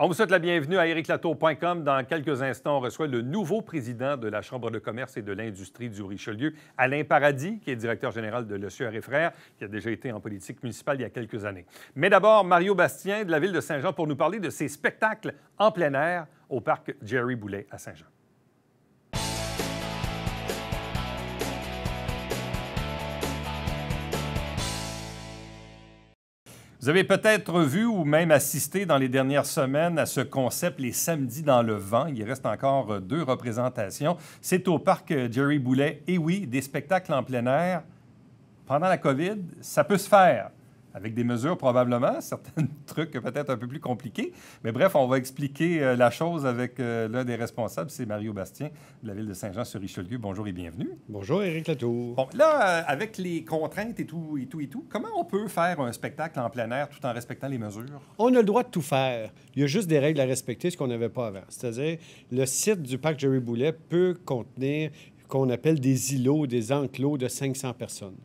On vous souhaite la bienvenue à ericlatour.com. Dans quelques instants, on reçoit le nouveau président de la Chambre de commerce et de l'industrie du Richelieu, Alain Paradis, qui est directeur général de Le Sueur et Frères, qui a déjà été en politique municipale il y a quelques années. Mais d'abord, Mario Bastien de la ville de Saint-Jean pour nous parler de ses spectacles en plein air au parc Jerry Boulet à Saint-Jean. Vous avez peut-être vu ou même assisté dans les dernières semaines à ce concept, les samedis dans le vent. Il reste encore 2 représentations. C'est au parc Jerry Boulet. Et oui, des spectacles en plein air. Pendant la COVID, ça peut se faire. Avec des mesures probablement, certains trucs peut-être un peu plus compliqués. Mais bref, on va expliquer la chose avec l'un des responsables, c'est Mario Bastien de la ville de Saint-Jean-sur-Richelieu. Bonjour et bienvenue. Bonjour, Éric Latour. Bon, là, avec les contraintes et tout, comment on peut faire un spectacle en plein air tout en respectant les mesures? On a le droit de tout faire. Il y a juste des règles à respecter, ce qu'on n'avait pas avant. C'est-à-dire, le site du parc Jerry Boulet peut contenir ce qu'on appelle des îlots, des enclos de 500 personnes.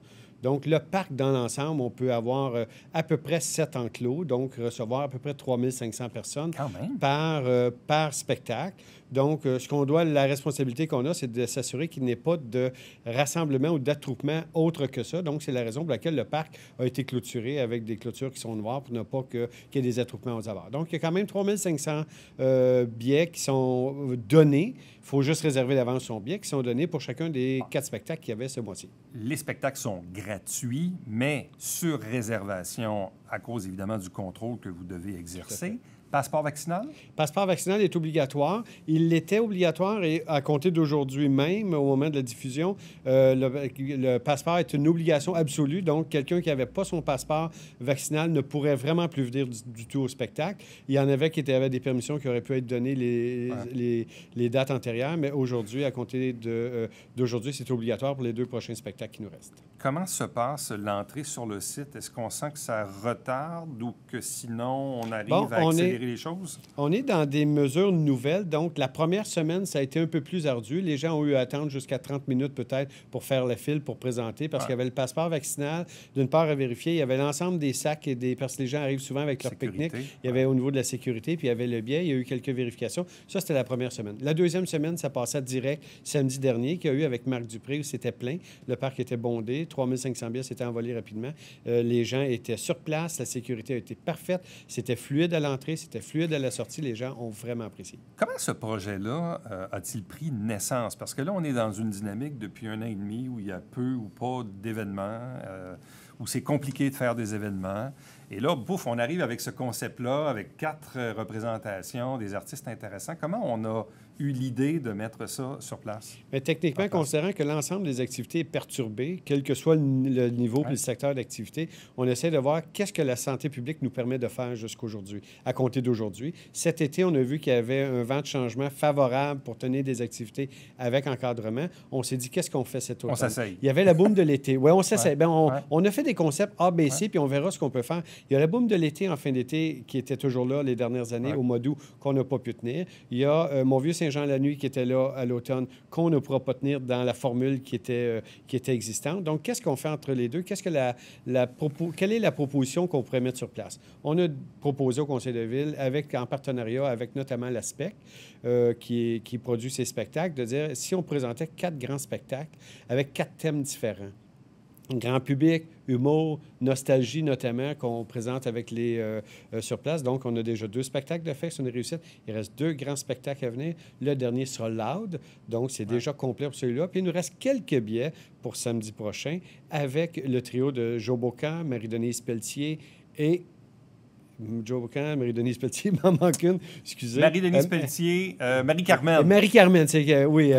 Donc, le parc, dans l'ensemble, on peut avoir à peu près 7 enclos, donc recevoir à peu près 3500 personnes par spectacle. Donc, la responsabilité qu'on a, c'est de s'assurer qu'il n'y ait pas de rassemblement ou d'attroupement autre que ça. Donc, c'est la raison pour laquelle le parc a été clôturé avec des clôtures qui sont noires pour ne pas qu'il y ait des attroupements aux abords. Donc, il y a quand même 3500 billets qui sont donnés. Il faut juste réserver d'avance son billet, qui sont donnés pour chacun des 4 spectacles qu'il y avait ce mois-ci. Les spectacles sont gratuits, mais sur réservation à cause, évidemment, du contrôle que vous devez exercer. Passeport vaccinal? Passeport vaccinal est obligatoire. Il l'était obligatoire et à compter d'aujourd'hui même, au moment de la diffusion, le passeport est une obligation absolue. Donc, quelqu'un qui n'avait pas son passeport vaccinal ne pourrait vraiment plus venir du tout au spectacle. Il y en avait qui avaient des permissions qui auraient pu être données les dates antérieures, mais aujourd'hui, à compter d'aujourd'hui, c'est obligatoire pour les 2 prochains spectacles qui nous restent. Comment se passe l'entrée sur le site? Est-ce qu'on sent que ça retarde ou que sinon on arrive à accélérer les choses? On est dans des mesures nouvelles. Donc, la première semaine, ça a été un peu plus ardu. Les gens ont eu à attendre jusqu'à 30 minutes peut-être pour faire le fil, pour présenter, parce qu'il y avait le passeport vaccinal, d'une part, à vérifier. Il y avait l'ensemble des sacs, parce que les gens arrivent souvent avec leur pique-nique. Il y avait au niveau de la sécurité, puis il y avait le billet. Il y a eu quelques vérifications. Ça, c'était la première semaine. La deuxième semaine, ça passait direct samedi dernier, qu'il y a eu avec Marc Dupré, où c'était plein. Le parc était bondé. 3500 billets s'étaient envolés rapidement. Les gens étaient sur place. La sécurité a été parfaite. C'était fluide à l'entrée. C'était fluide à la sortie. Les gens ont vraiment apprécié. Comment ce projet-là a-t-il pris naissance? Parce que là, on est dans une dynamique depuis 1 an et demi où il y a peu ou pas d'événements, où c'est compliqué de faire des événements. Et là, bouf, on arrive avec ce concept-là, avec 4 représentations, des artistes intéressants. Comment on a eu l'idée de mettre ça sur place? Mais techniquement, considérant que l'ensemble des activités est perturbé, quel que soit le niveau et le secteur d'activité, on essaie de voir qu'est-ce que la santé publique nous permet de faire jusqu'aujourd'hui, à compter d'aujourd'hui. Cet été, on a vu qu'il y avait un vent de changement favorable pour tenir des activités avec encadrement. On s'est dit, qu'est-ce qu'on fait cet automne? On s'essaye. Il y avait la boom de l'été. Oui, on s'essaye. On a fait des concepts ABC, puis on verra ce qu'on peut faire. Il y a la boom de l'été en fin d'été qui était toujours là les dernières années, au mois d'août, qu'on n'a pas pu tenir. Il y a Mon Vieux Saint-Jean-la-Nuit qui était là à l'automne, qu'on ne pourra pas tenir dans la formule qui était existante. Donc, qu'est-ce qu'on fait entre les deux? Quelle est la proposition qu'on pourrait mettre sur place? On a proposé au Conseil de ville, en partenariat avec notamment la SPEC, qui produit ces spectacles, de dire si on présentait 4 grands spectacles avec 4 thèmes différents. Grand public, humour, nostalgie notamment, qu'on présente avec sur place. Donc, on a déjà 2 spectacles de fait, c'est une réussite. Il reste 2 grands spectacles à venir. Le dernier sera Loud, donc c'est déjà complet pour celui-là. Puis il nous reste quelques billets pour samedi prochain avec le trio de Joe Bocan, Marie-Denise Pelletier et... Joe Bocan, Marie-Denise Pelletier, il m'en manque une, excusez. Marie-Denise Pelletier, Marie-Carmen. Marie-Carmen, c'est oui.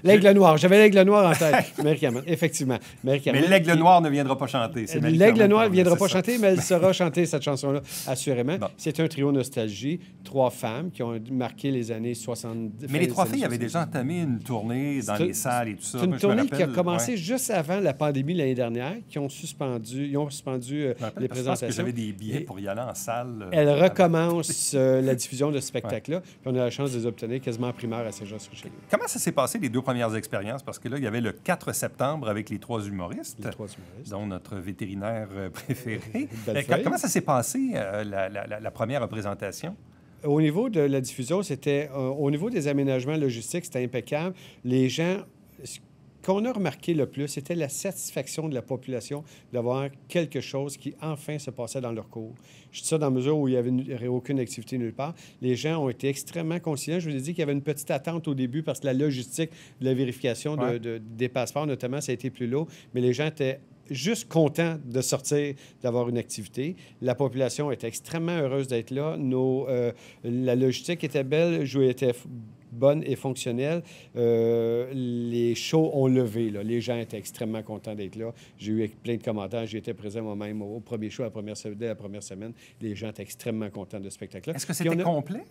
L'Aigle Noir, j'avais l'Aigle Noir en tête. Marie-Carmen, effectivement. Mais l'Aigle Noir ne viendra pas chanter. L'Aigle Noir ne viendra pas chanter, mais elle saura chanter cette chanson-là, assurément. Bon. C'est un trio nostalgie, 3 femmes qui ont marqué les années 70. Mais les 3 filles avaient déjà entamé une tournée dans les salles et tout ça. C'est une tournée qui a commencé juste avant la pandémie l'année dernière, qui ont suspendu, les présentations. Je pense que j'avais des billets pour y aller en salle. Elle recommence la diffusion de ce spectacle-là. Puis on a la chance de les obtenir quasiment en primeur à Saint-Jean-sur-Richelieu. Comment ça s'est passé les 2 premières expériences? Parce que là, il y avait le 4 septembre avec les 3 humoristes. Les 3 humoristes. Dont notre vétérinaire préféré. Comment ça s'est passé, la première représentation? au niveau de la diffusion, c'était au niveau des aménagements logistiques, c'était impeccable. Les gens, ce qu'on a remarqué le plus, c'était la satisfaction de la population d'avoir quelque chose qui enfin se passait dans leur cours. Je dis ça dans la mesure où il n'y avait aucune activité nulle part. Les gens ont été extrêmement conciliants. Je vous ai dit qu'il y avait une petite attente au début parce que la logistique de la vérification des passeports, notamment, ça a été plus lourd, mais les gens étaient juste contents de sortir, d'avoir une activité. La population était extrêmement heureuse d'être là. La logistique était belle, était bonne et fonctionnelle. Les shows ont levé. Là. Les gens étaient extrêmement contents d'être là. J'ai eu plein de commentaires. J'y étais présent moi-même au premier show, dès la première semaine. Les gens étaient extrêmement contents de ce spectacle-là. Est-ce que c'était complet?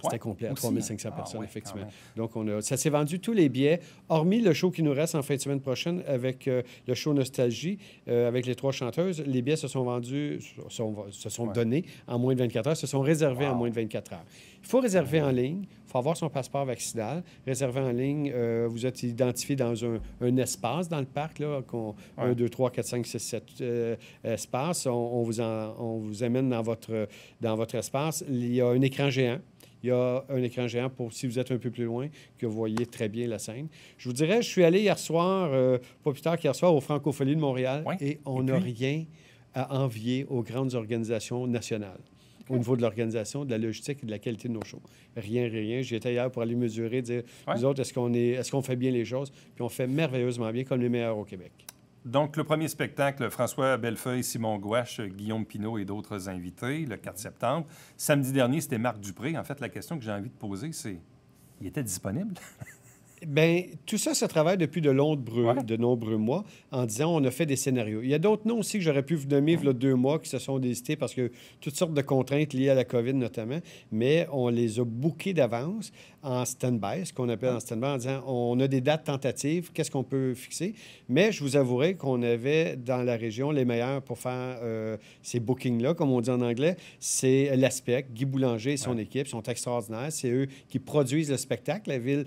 C'était complet à 3500 personnes, oui, effectivement. Donc, ça s'est vendu tous les billets, hormis le show qui nous reste en fin de semaine prochaine avec le show Nostalgie, avec les 3 chanteuses. Les billets se sont vendus, se sont donnés en moins de 24 heures, se sont réservés en moins de 24 heures. Il faut réserver en ligne, il faut avoir son passeport vaccinal. Réserver en ligne, vous êtes identifié dans un espace dans le parc, là, 1, 2, 3, 4, 5, 6, 7 espaces. On vous amène dans votre espace. Il y a un écran géant. Il y a un écran géant pour, si vous êtes un peu plus loin, que vous voyez très bien la scène. Je vous dirais, je suis allé hier soir, pas plus tard qu'hier soir, au Francophonie de Montréal, et on n'a rien à envier aux grandes organisations nationales. Au niveau de l'organisation, de la logistique et de la qualité de nos shows. Rien. J'y étais hier pour aller mesurer, dire, nous autres, est-ce qu'on fait bien les choses? Puis on fait merveilleusement bien, comme les meilleurs au Québec. Donc, le premier spectacle, François Bellefeuille, Simon Gouache, Guillaume Pinault et d'autres invités, le 4 septembre. Samedi dernier, c'était Marc Dupré. En fait, la question que j'ai envie de poser, c'est, il était disponible? Bien, tout ça se travaille depuis de nombreux mois en disant on a fait des scénarios. Il y a d'autres noms aussi que j'aurais pu vous nommer il y a 2 mois qui se sont désistés parce que toutes sortes de contraintes liées à la COVID notamment, mais on les a bookés d'avance en stand-by, ce qu'on appelle en stand-by, en disant on a des dates tentatives, qu'est-ce qu'on peut fixer? Mais je vous avouerai qu'on avait dans la région les meilleurs pour faire ces bookings-là, comme on dit en anglais. C'est l'Aspect, Guy Boulanger et son équipe sont extraordinaires. C'est eux qui produisent le spectacle. La ville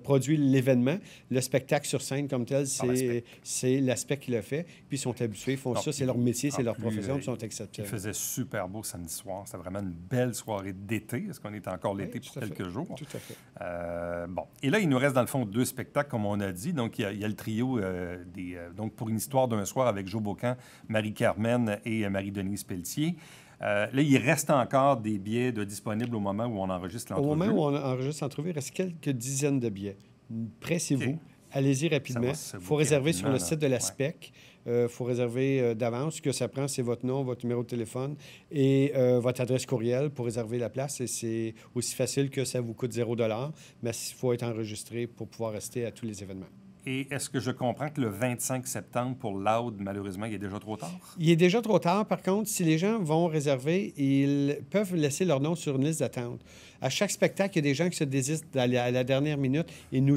produit l'événement. Le spectacle sur scène comme tel, c'est l'Aspect qui le fait. Puis ils sont habitués, ils font ça, c'est leur métier, c'est leur profession, ils sont exceptionnels. Il faisait super beau samedi soir. C'était vraiment une belle soirée d'été. Est-ce qu'on est encore l'été pour quelques jours? Tout à fait. Bon. Et là, il nous reste dans le fond 2 spectacles, comme on a dit. Donc, il y a le trio donc pour une histoire d'un soir avec Joe Bocan, Marie-Carmen et Marie-Denise Pelletier. Là, il reste encore des billets disponibles au moment où on enregistre l'entrevue. Au moment où on enregistre l'entrevue, il reste quelques dizaines de billets. Pressez-vous. Allez-y rapidement. Il faut réserver sur le site de la SPEC. Il faut réserver d'avance. Ce que ça prend, c'est votre nom, votre numéro de téléphone et votre adresse courriel pour réserver la place. Et c'est aussi facile que ça vous coûte 0 $, mais il faut être enregistré pour pouvoir rester à tous les événements. Et est-ce que je comprends que le 25 septembre, pour Loud, malheureusement, il est déjà trop tard? Il est déjà trop tard. Par contre, si les gens vont réserver, ils peuvent laisser leur nom sur une liste d'attente. À chaque spectacle, il y a des gens qui se désistent à la dernière minute et nous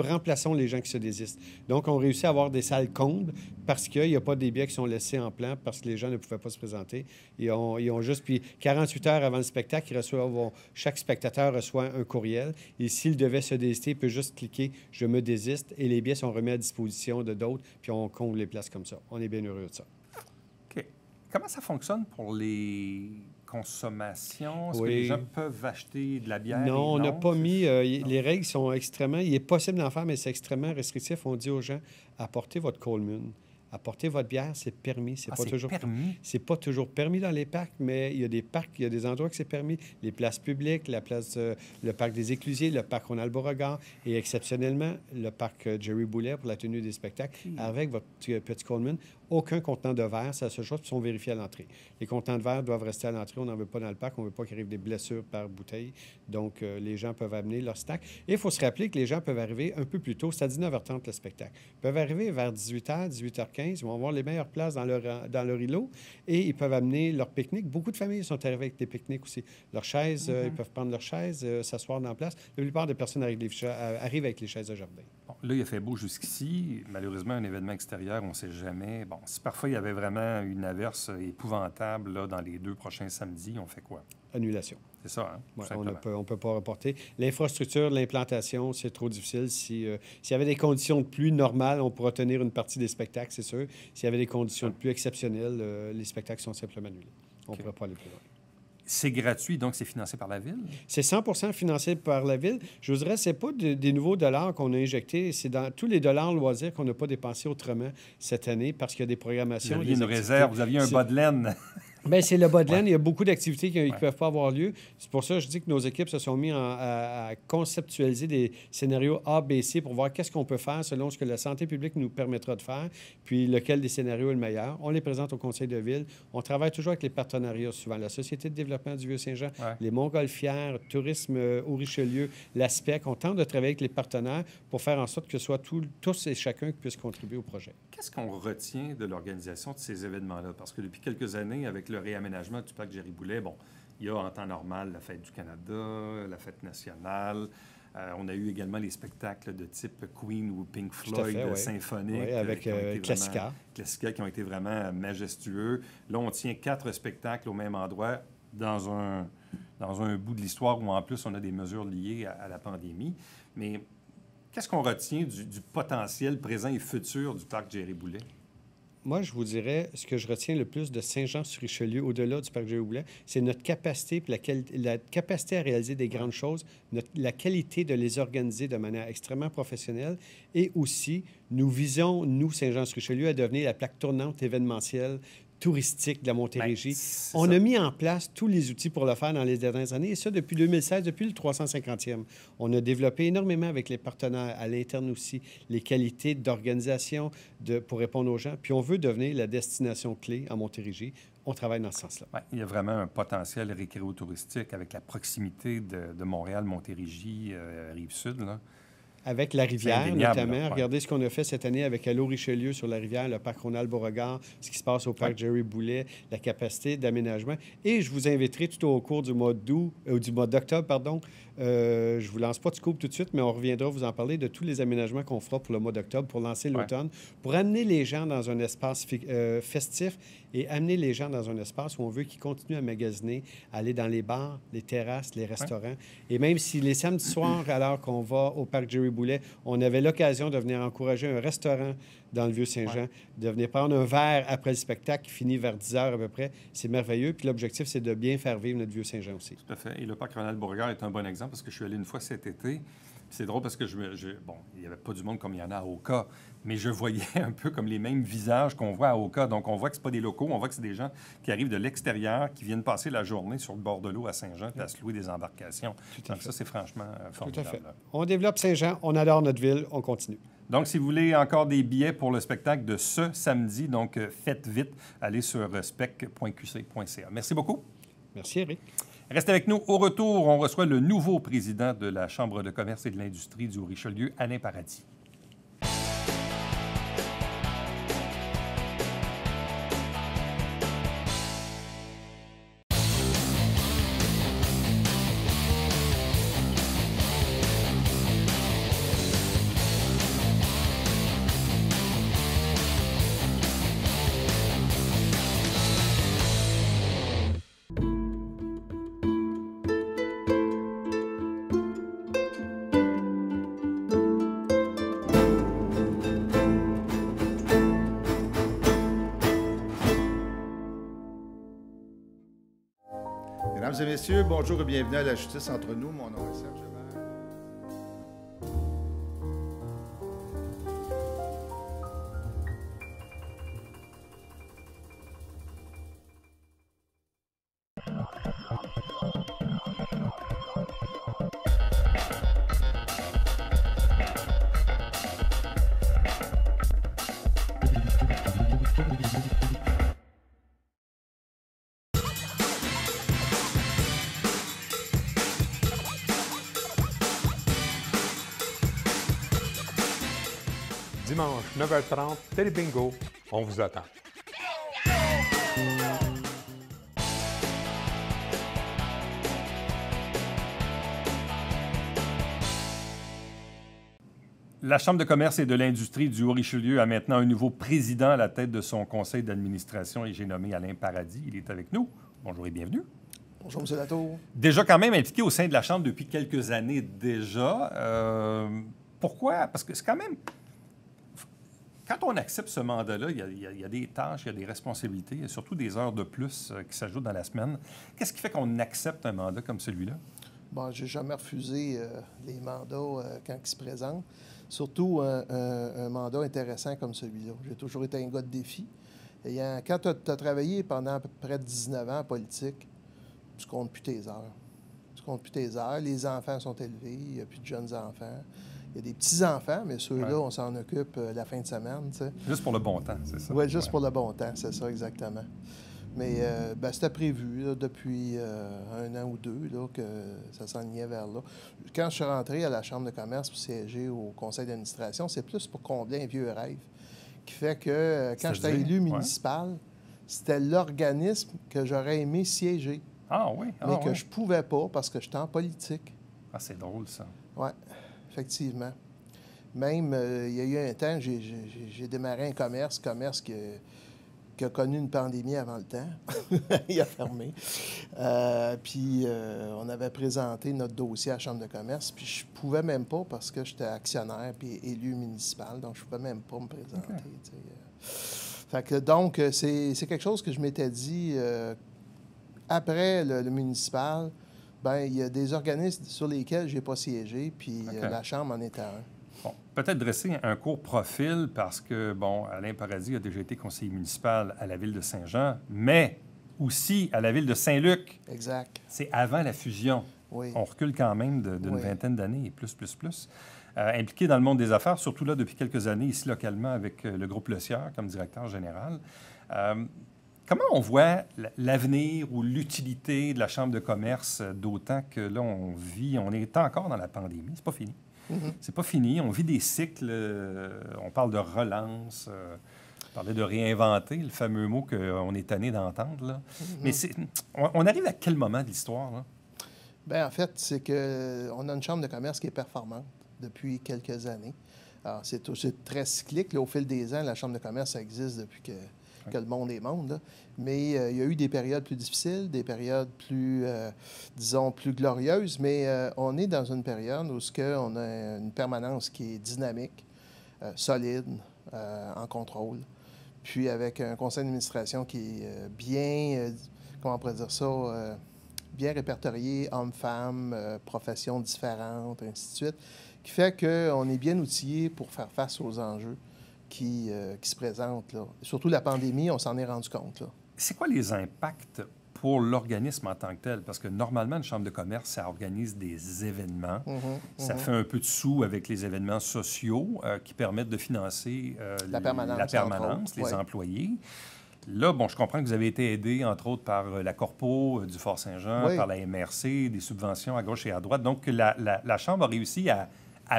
remplaçons les gens qui se désistent. Donc, on réussit à avoir des salles combles parce qu'il n'y a pas des billets qui sont laissés en plan parce que les gens ne pouvaient pas se présenter. Ils ont juste... Puis 48 heures avant le spectacle, chaque spectateur reçoit un courriel et s'il devait se désister, il peut juste cliquer « Je me désiste » et les billets sont remis à disposition de d'autres, puis on comble les places comme ça. On est bien heureux de ça. OK. Comment ça fonctionne pour les consommations? Est-ce que Oui. les gens peuvent acheter de la bière? Non, on n'a pas mis... les règles sont extrêmement... Il est possible d'en faire, mais c'est extrêmement restrictif. On dit aux gens, apportez votre Coleman. Apporter votre bière, c'est permis. C'est pas toujours permis dans les parcs, mais il y a des parcs, il y a des endroits que c'est permis. Les places publiques, le parc des Éclusiers, le parc Ronald-Beauregard et exceptionnellement, le parc Jerry Boulet pour la tenue des spectacles avec votre petit Coleman. Aucun contenant de verre, c'est la seule chose, puis sont vérifiés à l'entrée. Les contenants de verre doivent rester à l'entrée. On n'en veut pas dans le parc. On ne veut pas qu'il arrive des blessures par bouteille. Donc, les gens peuvent amener leur snack. Et il faut se rappeler que les gens peuvent arriver un peu plus tôt. C'est à 19h30 le spectacle. Ils peuvent arriver vers 18h, 18h15. Ils vont avoir les meilleures places dans leur îlot et ils peuvent amener leur pique-nique. Beaucoup de familles sont arrivées avec des pique-niques aussi. Leurs chaises, ils peuvent prendre leurs chaises, s'asseoir dans la place. La plupart des personnes arrivent avec les chaises de jardin. Bon, là, il a fait beau jusqu'ici. Malheureusement, un événement extérieur, on ne sait jamais. Bon, si parfois il y avait vraiment une averse épouvantable là, dans les 2 prochains samedis, on fait quoi? Annulation. C'est ça, hein? Ouais, on ne peut pas reporter. L'infrastructure, l'implantation, c'est trop difficile. S'il y avait des conditions de pluie normales, on pourrait tenir une partie des spectacles, c'est sûr. S'il y avait des conditions de pluie exceptionnelles, les spectacles sont simplement annulés. On ne pourrait pas aller plus loin. C'est gratuit, donc c'est financé par la Ville? C'est 100% financé par la Ville. Je vous dirais, ce n'est pas des nouveaux dollars qu'on a injectés, c'est dans tous les dollars loisirs qu'on n'a pas dépensés autrement cette année parce qu'il y a des programmations. Vous aviez une réserve, vous aviez un bas de laine. Bien, c'est le bas de laine. Il y a beaucoup d'activités qui ne peuvent pas avoir lieu. C'est pour ça que je dis que nos équipes se sont mis à conceptualiser des scénarios A, B, C pour voir qu'est-ce qu'on peut faire selon ce que la santé publique nous permettra de faire, puis lequel des scénarios est le meilleur. On les présente au conseil de ville. On travaille toujours avec les partenariats, souvent la Société de développement du Vieux-Saint-Jean, les Montgolfières, Tourisme au Richelieu, l'ASPEC. On tente de travailler avec les partenaires pour faire en sorte que ce soit tous et chacun qui puissent contribuer au projet. Qu'est-ce qu'on retient de l'organisation de ces événements-là? Parce que depuis quelques années, avec le réaménagement du parc Jerry-Boulet, bon, il y a en temps normal la Fête du Canada, la Fête nationale. On a eu également les spectacles de type Queen ou Pink Floyd, symphonique. Avec Classica. Classica, qui ont été vraiment majestueux. Là, on tient 4 spectacles au même endroit dans un bout de l'histoire où, en plus, on a des mesures liées à la pandémie. Mais qu'est-ce qu'on retient du potentiel présent et futur du parc Jerry-Boulet? Moi, je vous dirais, ce que je retiens le plus de Saint-Jean-sur-Richelieu, au-delà du parc Jerry-Boulet, c'est notre capacité, la capacité à réaliser des grandes choses, la qualité de les organiser de manière extrêmement professionnelle et aussi, nous visons, nous, Saint-Jean-sur-Richelieu, à devenir la plaque tournante événementielle touristique de la Montérégie. On a mis en place tous les outils pour le faire dans les dernières années, et ça depuis 2016, depuis le 350e. On a développé énormément avec les partenaires, à l'interne aussi, les qualités d'organisation pour répondre aux gens. Puis on veut devenir la destination clé en Montérégie. On travaille dans ce sens-là. Ouais, il y a vraiment un potentiel récréo-touristique avec la proximité de Montréal, Montérégie, Rive-Sud, là. Avec la rivière, notamment. Là, Regardez ce qu'on a fait cette année avec Allô Richelieu sur la rivière, le parc Ronald-Beauregard, ce qui se passe au parc Jerry-Boulet, la capacité d'aménagement. Et je vous inviterai tout au cours du mois d'octobre, pardon. Je ne vous lance pas de scoop tout de suite, mais on reviendra vous en parler de tous les aménagements qu'on fera pour le mois d'octobre, pour lancer l'automne, pour amener les gens dans un espace festif et amener les gens dans un espace où on veut qu'ils continuent à magasiner, aller dans les bars, les terrasses, les restaurants. Et même si les samedis soirs, alors qu'on va au parc Jerry-Boulet, on avait l'occasion de venir encourager un restaurant dans le Vieux-Saint-Jean, de venir prendre un verre après le spectacle qui finit vers 10 heures à peu près. C'est merveilleux. Puis l'objectif, c'est de bien faire vivre notre Vieux-Saint-Jean aussi. Tout à fait. Et le parc Ronald-Beauregard est un bon exemple parce que je suis allé une fois cet été. C'est drôle parce que bon, il n'y avait pas du monde comme il y en a à Oka, mais je voyais un peu comme les mêmes visages qu'on voit à Oka. Donc, on voit que ce pas des locaux, on voit que c'est des gens qui arrivent de l'extérieur, qui viennent passer la journée sur le bord de l'eau à Saint-Jean, puis à se louer des embarcations. Donc, ça, c'est franchement formidable. Tout à fait. On développe Saint-Jean, on adore notre ville, on continue. Donc, si vous voulez encore des billets pour le spectacle de ce samedi, donc faites vite, allez sur spec.qc.ca. Merci beaucoup. Merci, Éric. Restez avec nous. Au retour, on reçoit le nouveau président de la Chambre de commerce et de l'industrie du Richelieu, Alain Paradis. Mesdames et messieurs, bonjour et bienvenue à La Justice entre nous. Mon nom est Serge Lemaire. Dimanche, 9h30, Télé Bingo, on vous attend. La Chambre de commerce et de l'industrie du Haut-Richelieu a maintenant un nouveau président à la tête de son conseil d'administration et j'ai nommé Alain Paradis. Il est avec nous. Bonjour et bienvenue. Bonjour, M. Latour. Déjà quand même impliqué au sein de la Chambre depuis quelques années déjà. Pourquoi? Parce que c'est quand même... Quand on accepte ce mandat-là, il y a des tâches, il y a des responsabilités, il y a surtout des heures de plus qui s'ajoutent dans la semaine. Qu'est-ce qui fait qu'on accepte un mandat comme celui-là? Bon, j'ai jamais refusé les mandats quand ils se présentent. Surtout un mandat intéressant comme celui-là. J'ai toujours été un gars de défi. Quand tu as travaillé pendant à peu près 19 ans en politique, tu comptes plus tes heures. Tu comptes plus tes heures. Les enfants sont élevés. Il n'y a plus de jeunes enfants. Il y a des petits-enfants, mais ceux-là, on s'en occupe la fin de semaine. T'sais. Juste pour le bon temps, c'est ça? Oui, juste pour le bon temps, c'est ça, exactement. Mais c'était prévu là, depuis un an ou deux là, que ça s'enlignait vers là. Quand je suis rentré à la Chambre de commerce pour siéger au conseil d'administration, c'est plus pour combler un vieux rêve qui fait que quand j'étais élu municipal, c'était l'organisme que j'aurais aimé siéger. Ah oui? Mais que je pouvais pas parce que j'étais en politique. Ah, c'est drôle, ça. Oui, effectivement. Même, il y a eu un temps, j'ai démarré un commerce qui a connu une pandémie avant le temps. Il a fermé. Puis, on avait présenté notre dossier à la Chambre de commerce, puis je pouvais même pas parce que j'étais actionnaire puis élu municipal, donc je pouvais même pas me présenter. Okay. Fait que, donc, c'est quelque chose que je m'étais dit après le municipal. Bien, il y a des organismes sur lesquels je n'ai pas siégé, puis la Chambre en était un. Bon, peut-être dresser un court profil parce que, bon, Alain Paradis a déjà été conseiller municipal à la ville de Saint-Jean, mais aussi à la ville de Saint-Luc. Exact. C'est avant la fusion. Oui. On recule quand même d'une vingtaine d'années et plus. Impliqué dans le monde des affaires, surtout là depuis quelques années, ici localement avec le groupe Le Sieur comme directeur général. Comment on voit l'avenir ou l'utilité de la Chambre de commerce, d'autant que là, on est encore dans la pandémie, c'est pas fini. C'est pas fini. On vit des cycles. On parle de relance. On parlait de réinventer, le fameux mot qu'on est tanné d'entendre. Là. Mais on arrive à quel moment de l'histoire? Là? Bien, en fait, c'est qu'on a une chambre de commerce qui est performante depuis quelques années. Alors, c'est très cyclique. Là, au fil des ans, la chambre de commerce ça existe depuis que le monde est monde. Là. Mais il y a eu des périodes plus difficiles, des périodes plus, disons, plus glorieuses. Mais on est dans une période où on a une permanence qui est dynamique, solide, en contrôle. Puis avec un conseil d'administration qui est bien, comment on pourrait dire ça, bien répertorié, hommes-femmes, professions différentes, ainsi de suite, qui fait qu'on est bien outillé pour faire face aux enjeux qui se présentent. Là. Surtout la pandémie, on s'en est rendu compte. Là. C'est quoi les impacts pour l'organisme en tant que tel? Parce que normalement, une chambre de commerce, ça organise des événements. Ça fait un peu de sous avec les événements sociaux qui permettent de financer la permanence les employés. Là, bon, je comprends que vous avez été aidé, entre autres, par la Corpo du Fort-Saint-Jean, par la MRC, des subventions à gauche et à droite. Donc, la Chambre a réussi à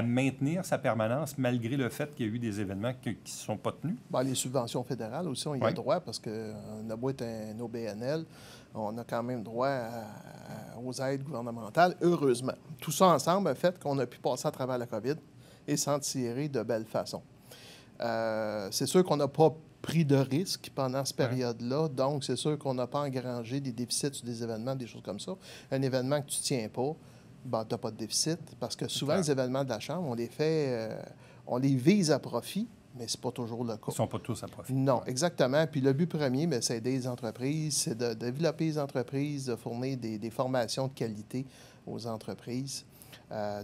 maintenir sa permanence malgré le fait qu'il y a eu des événements qui ne se sont pas tenus? Bien, les subventions fédérales aussi, on y a droit parce qu'on a beau être un OBNL, on a quand même droit aux aides gouvernementales, heureusement. Tout ça ensemble a fait qu'on a pu passer à travers la COVID et s'en tirer de belle façon. C'est sûr qu'on n'a pas pris de risques pendant cette période-là, donc c'est sûr qu'on n'a pas engrangé des déficits sur des événements, des choses comme ça. Un événement que tu ne tiens pas, ben, tu n'as pas de déficit, parce que souvent, les événements de la Chambre, on les fait, on les vise à profit, mais ce n'est pas toujours le cas. Ils ne sont pas tous à profit. Non, exactement. Puis le but premier, bien, c'est d'aider les entreprises, c'est de développer les entreprises, de fournir des formations de qualité aux entreprises,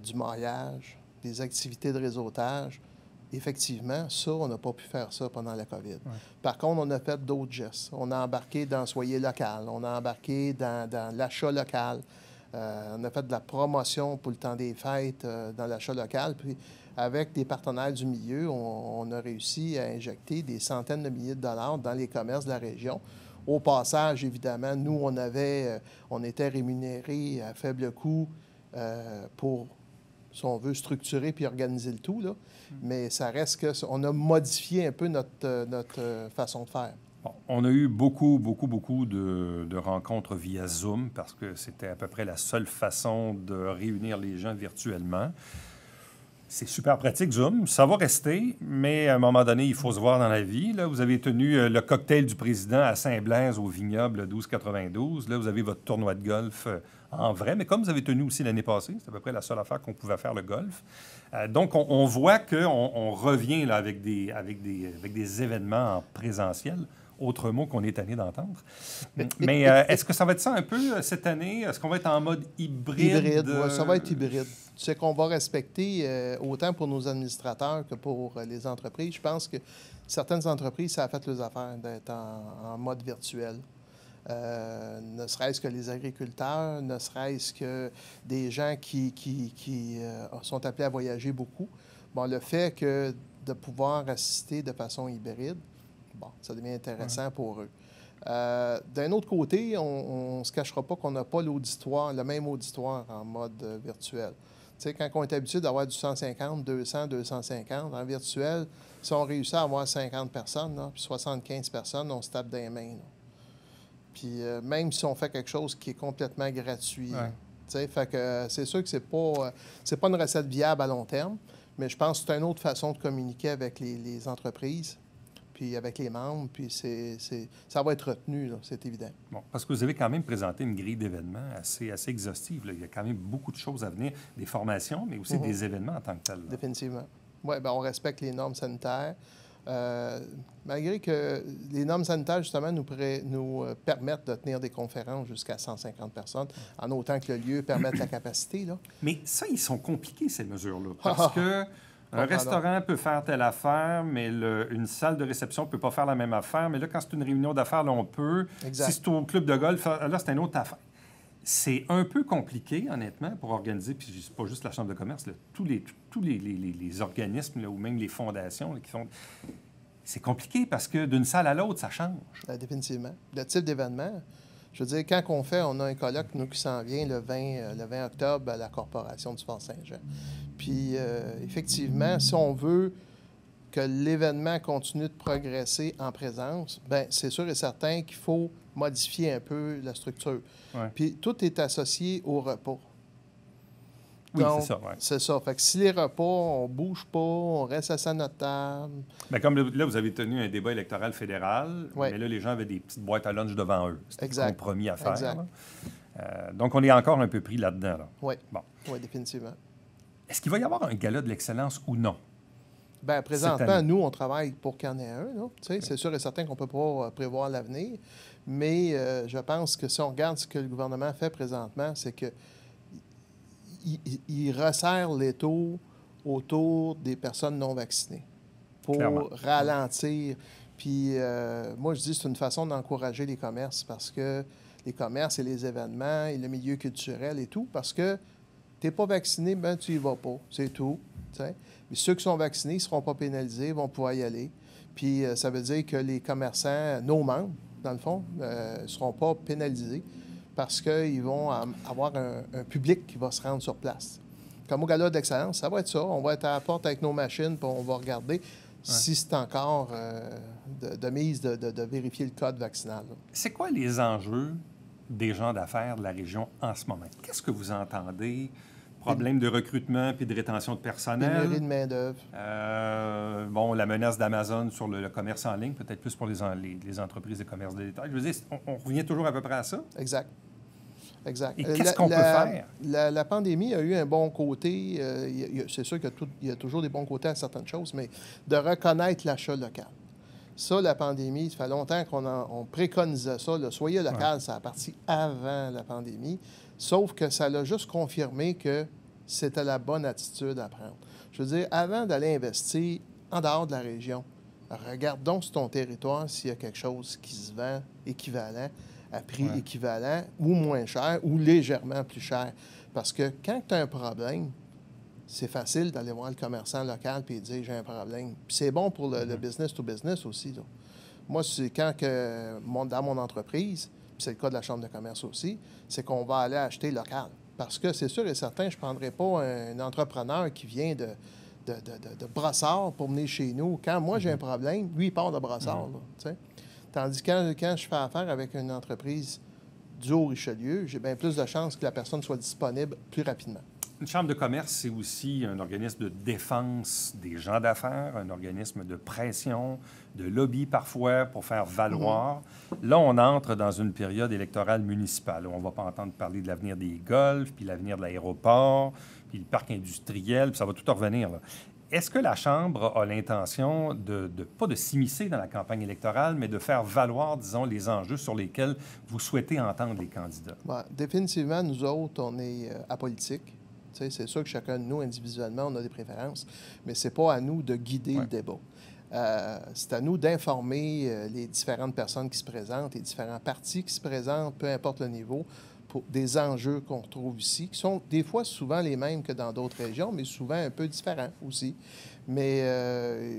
du mariage, des activités de réseautage. Effectivement, ça, on n'a pas pu faire ça pendant la COVID. Par contre, on a fait d'autres gestes. On a embarqué dans le Soyer local, on a embarqué dans l'achat local. On a fait de la promotion pour le temps des fêtes dans l'achat local. Puis, avec des partenaires du milieu, on a réussi à injecter des centaines de milliers de dollars dans les commerces de la région. Au passage, évidemment, nous, on était rémunérés à faible coût pour, si on veut, structurer puis organiser le tout. Là. Mais ça reste qu'on a modifié un peu notre façon de faire. Bon, on a eu beaucoup de rencontres via Zoom parce que c'était à peu près la seule façon de réunir les gens virtuellement. C'est super pratique, Zoom. Ça va rester, mais à un moment donné, il faut se voir dans la vie. Là, vous avez tenu le cocktail du président à Saint-Blaise, au vignoble 1292. Là, vous avez votre tournoi de golf en vrai, mais comme vous avez tenu aussi l'année passée, c'est à peu près la seule affaire qu'on pouvait faire, le golf. Donc, on voit qu'on revient là, avec des événements en présentiel. Autre mot qu'on est tanné d'entendre. Mais est-ce que ça va être ça un peu cette année? Est-ce qu'on va être en mode hybride? Hybride, oui, ça va être hybride. Tu sais qu'on va respecter, autant pour nos administrateurs que pour les entreprises. Je pense que certaines entreprises, ça a fait leurs affaires d'être en mode virtuel. Ne serait-ce que les agriculteurs, ne serait-ce que des gens qui sont appelés à voyager beaucoup. Bon, le fait que de pouvoir assister de façon hybride, bon, ça devient intéressant pour eux. D'un autre côté, on ne se cachera pas qu'on n'a pas l'auditoire, le même auditoire en mode virtuel. Tu sais, quand on est habitué d'avoir du 150, 200, 250, en virtuel, si on réussit à avoir 50 personnes, là, puis 75 personnes, on se tape dans les mains. Là. Puis même si on fait quelque chose qui est complètement gratuit. Ouais. Tu sais, fait que c'est sûr que c'est pas une recette viable à long terme, mais je pense que c'est une autre façon de communiquer avec les entreprises, puis avec les membres, puis ça va être retenu, là, c'est évident. Bon, parce que vous avez quand même présenté une grille d'événements assez exhaustive. Là. Il y a quand même beaucoup de choses à venir, des formations, mais aussi des événements en tant que tels. Là. Définitivement. Oui, bien, on respecte les normes sanitaires. Malgré que les normes sanitaires, justement, nous permettent de tenir des conférences jusqu'à 150 personnes, en autant que le lieu permette la capacité. Là. Mais ça, ils sont compliqués, ces mesures-là, parce que un restaurant peut faire telle affaire, mais une salle de réception ne peut pas faire la même affaire. Mais là, quand c'est une réunion d'affaires, là, on peut. Exact. Si c'est au club de golf, là, c'est une autre affaire. C'est un peu compliqué, honnêtement, pour organiser, puis c'est pas juste la Chambre de commerce, là, tous les organismes, là, ou même les fondations là, qui font... C'est compliqué parce que d'une salle à l'autre, ça change. Définitivement. Le type d'événement, je veux dire, quand on a un colloque, nous, qui s'en vient le 20 octobre à la Corporation du Fort Saint-Jean. Puis, effectivement, si on veut que l'événement continue de progresser en présence, bien, c'est sûr et certain qu'il faut modifier un peu la structure. Ouais. Puis, tout est associé au repas. Oui, Donc, c'est ça. Ouais. c'est ça. Fait que si les repas, on bouge pas, on reste assis à notre table. Bien, comme là, vous avez tenu un débat électoral fédéral, Ouais. mais là, les gens avaient des petites boîtes à lunch devant eux. C'était Exact. un compromis à faire. Exact. Là. Donc, on est encore un peu pris là-dedans. Là. Oui, Bon. oui, définitivement. Est-ce qu'il va y avoir un gala de l'excellence ou non? Bien, Cette présentement, année. nous, on travaille pour qu'il y en ait un. Là. Tu sais, c'est sûr et certain qu'on ne peut pas prévoir l'avenir, mais je pense que si on regarde ce que le gouvernement fait présentement, c'est que il resserre l'étau autour des personnes non vaccinées pour Clairement. ralentir. Puis moi, je dis que c'est une façon d'encourager les commerces parce que les commerces et les événements et le milieu culturel et tout, parce que tu n'es pas vacciné, ben tu y vas pas. C'est tout. T'sais. Mais ceux qui sont vaccinés ne seront pas pénalisés, vont pouvoir y aller. Puis ça veut dire que les commerçants, nos membres, dans le fond, ne seront pas pénalisés parce qu'ils vont avoir un public qui va se rendre sur place. Comme au Gala d'excellence, ça va être ça. On va être à la porte avec nos machines, puis on va regarder si c'est encore de mise de vérifier le code vaccinal. Là. C'est quoi les enjeux des gens d'affaires de la région en ce moment? Qu'est-ce que vous entendez? Problème de recrutement puis de rétention de personnel. Pénurie de main-d'œuvre. Bon, la menace d'Amazon sur le commerce en ligne, peut-être plus pour les entreprises de commerce de détail. Je veux dire, on revient toujours à peu près à ça. Exact. Exact. Et qu'est-ce qu'on peut faire? La pandémie a eu un bon côté. C'est sûr qu'il y a toujours des bons côtés à certaines choses, mais de reconnaître l'achat local. Ça, la pandémie, ça fait longtemps qu'on préconisait ça. Le soyez local, ça a parti avant la pandémie. Sauf que ça l'a juste confirmé que c'était la bonne attitude à prendre. Je veux dire, avant d'aller investir en dehors de la région, regarde donc sur ton territoire s'il y a quelque chose qui se vend équivalent, à prix équivalent, ou moins cher, ou légèrement plus cher. Parce que quand tu as un problème, c'est facile d'aller voir le commerçant local et dire « j'ai un problème ». Puis c'est bon pour le business to business aussi. Là. Moi, c'est quand dans mon entreprise, puis c'est le cas de la Chambre de commerce aussi, c'est qu'on va aller acheter local. Parce que c'est sûr et certain, je ne prendrai pas un entrepreneur qui vient de Brossard pour venir chez nous. Quand moi, j'ai un problème, lui, il part de Brossard. Là, tandis que quand je fais affaire avec une entreprise du Haut-Richelieu, j'ai bien plus de chances que la personne soit disponible plus rapidement. Une chambre de commerce, c'est aussi un organisme de défense des gens d'affaires, un organisme de pression, de lobby parfois pour faire valoir. Là, on entre dans une période électorale municipale. On ne va pas entendre parler de l'avenir des golfs, puis l'avenir de l'aéroport, puis le parc industriel, puis ça va tout revenir, là. Est-ce que la Chambre a l'intention pas de s'immiscer dans la campagne électorale, mais de faire valoir, disons, les enjeux sur lesquels vous souhaitez entendre les candidats? Ouais, définitivement, nous autres, on est apolitique. C'est sûr que chacun de nous, individuellement, on a des préférences, mais ce n'est pas à nous de guider le débat. C'est à nous d'informer les différentes personnes qui se présentent, les différents partis qui se présentent, peu importe le niveau, pour des enjeux qu'on retrouve ici, qui sont des fois souvent les mêmes que dans d'autres régions, mais souvent un peu différents aussi. Mais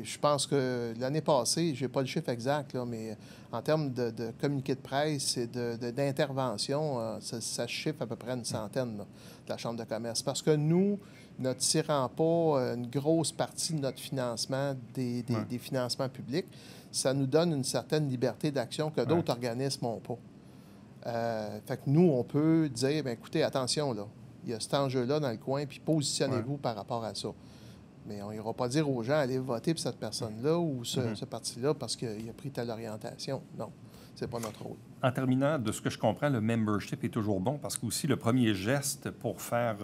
je pense que l'année passée, je n'ai pas le chiffre exact, là, mais en termes de communiqué de presse et d'intervention, ça se chiffre à peu près une centaine là, de la Chambre de commerce. Parce que nous, ne tirant pas une grosse partie de notre financement des financements publics, ça nous donne une certaine liberté d'action que d'autres organismes n'ont pas. Fait que nous, on peut dire, bien, écoutez, attention, là, il y a cet enjeu-là dans le coin, puis positionnez-vous par rapport à ça. Mais on n'ira pas dire aux gens, allez voter pour cette personne-là ou ce parti-là parce qu'il a pris telle orientation. Non, c'est pas notre rôle. En terminant, de ce que je comprends, le membership est toujours bon parce qu'aussi le premier geste pour faire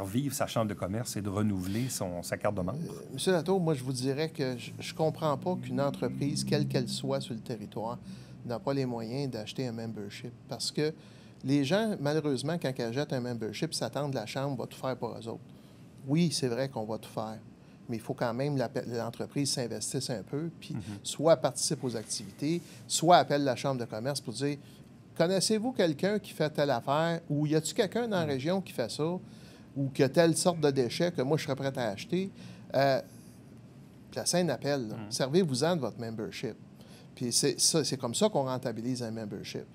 vivre sa chambre de commerce, c'est de renouveler sa carte de membre. Monsieur Latour, moi, je vous dirais que je ne comprends pas qu'une entreprise, quelle qu'elle soit sur le territoire, n'a pas les moyens d'acheter un membership. Parce que les gens, malheureusement, quand ils achètent un membership, s'attendent que la Chambre va tout faire pour eux autres. Oui, c'est vrai qu'on va tout faire, mais il faut quand même l'entreprise s'investisse un peu, puis soit participe aux activités, soit appelle la Chambre de commerce pour dire « Connaissez-vous quelqu'un qui fait telle affaire? » Ou « Y a-t-il quelqu'un dans la région qui fait ça? » Ou « Qui a telle sorte de déchets que moi, je serais prêt à acheter? » La scène appelle. Servez-vous-en de votre membership. Puis c'est comme ça qu'on rentabilise un membership.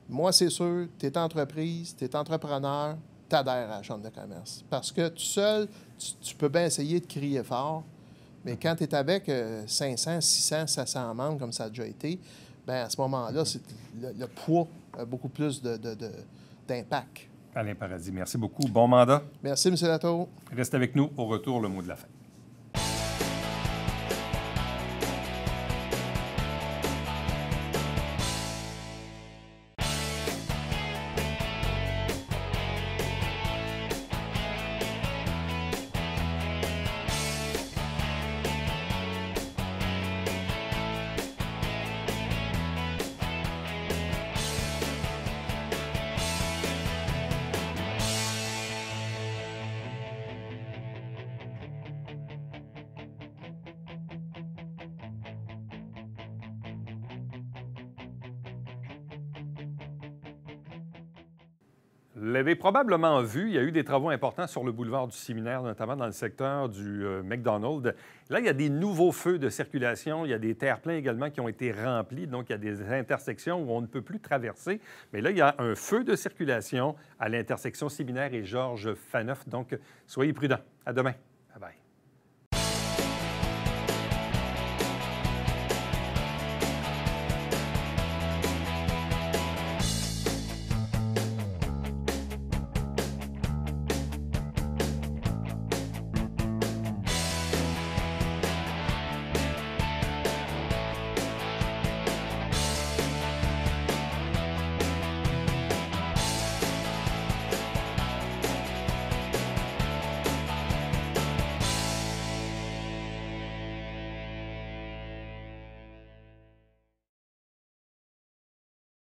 Moi, c'est sûr, tu es entreprise, tu es entrepreneur, tu adhères à la Chambre de commerce. Parce que tout seul, tu peux bien essayer de crier fort, mais quand tu es avec 500, 600, 700 membres, comme ça a déjà été, bien, à ce moment-là, le poids a beaucoup plus d'impact. Alain Paradis, merci beaucoup. Bon mandat. Merci, M. Latour. Reste avec nous. Au retour, le mot de la fin. Vous l'avez probablement vu, il y a eu des travaux importants sur le boulevard du Séminaire, notamment dans le secteur du McDonald's. Là, il y a des nouveaux feux de circulation, il y a des terre-pleins également qui ont été remplis, donc il y a des intersections où on ne peut plus traverser. Mais là, il y a un feu de circulation à l'intersection Séminaire et Georges Faneuf, donc soyez prudents. À demain. Bye-bye.